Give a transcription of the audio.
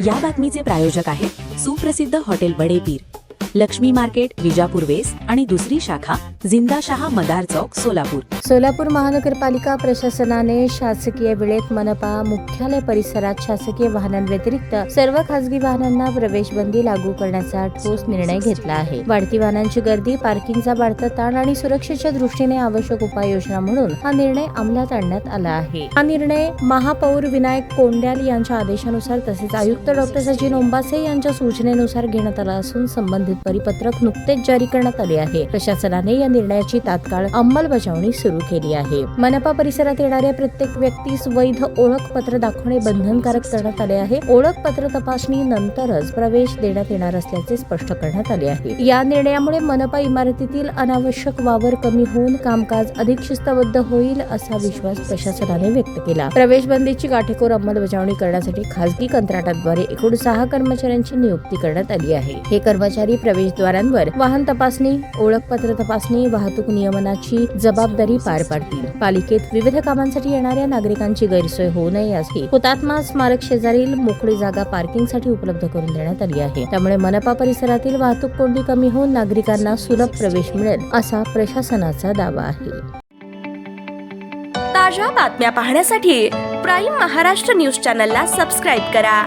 या बातमीचे प्रायोजक आहेत सुप्रसिद्ध hotel Badepir, Laxmi market, Vijapur west आणि दुसरी शाखा जिंदाशहा मदार चौक, सोलापूर. सोलापूर महानगरपालिका प्रशासनाने शासकीय वेळेत मनपा मुख्यालय परिसरात शासकीय वाहनांव्यतिरिक्त सर्व खासगी वाहनांना प्रवेशबंदी लागू करण्याचा ठोस निर्णय घेतला आहे. वाढती वाहनांची गर्दी, पार्किंगचा वाढता ताण आणि सुरक्षेच्या दृष्टीने आवश्यक उपाययोजना म्हणून हा निर्णय अंमलात आणण्यात आला आहे. हा निर्णय महापौर विनायक कोंड्याल यांच्या आदेशानुसार तसेच आयुक्त डॉक्टर सचिन ओंबासे यांच्या सूचनेनुसार घेण्यात आला असून संबंधित परिपत्रक नुकतेच जारी करण्यात आले आहे. प्रशासनाने या निर्णयाची तात्काळ अंमलबजावणी सुरू केली आहे. मनपा परिसरात येणाऱ्या प्रत्येक व्यक्तीस वैध ओळखपत्र दाखवणे बंधनकारक करण्यात आले आहे. ओळखपत्र तपासणी नंतरच प्रवेश देण्यात येणार असल्याचे स्पष्ट करण्यात आले आहे. या निर्णयामुळे मनपा इमारतीतील अनावश्यक वावर कमी होऊन कामकाज अधिक शिस्तबद्ध होईल असा विश्वास प्रशासनाने व्यक्त केला. प्रवेशबंदीची काटेकोर अंमलबजावणी करण्यासाठी खासगी कंत्राटाद्वारे एकूण 6 कर्मचाऱ्यांची नियुक्ती करण्यात आली आहे. हे कर्मचारी प्रवेशद्वारांवर वाहन तपासणी, ओळखपत्र तपासणी, वाहतूक नियमनाची जबाबदारी पार पाडतील. पालिकेत विविध कामांसाठी येणाऱ्या नागरिकांची गैरसोय होऊ नये यासाठी हुतात्मा स्मारक शेजारील मोकळी जागा पार्किंगसाठी उपलब्ध करून देण्यात आली आहे. त्यामुळे मनपा परिसरातील वाहतूक कोंडी कमी होऊन नागरिकांना सुलभ प्रवेश मिळेल असा प्रशासनाचा दावा आहे. ताज्या बातम्या पाहण्यासाठी प्राईम महाराष्ट्र न्यूज चॅनलला सबस्क्राईब करा.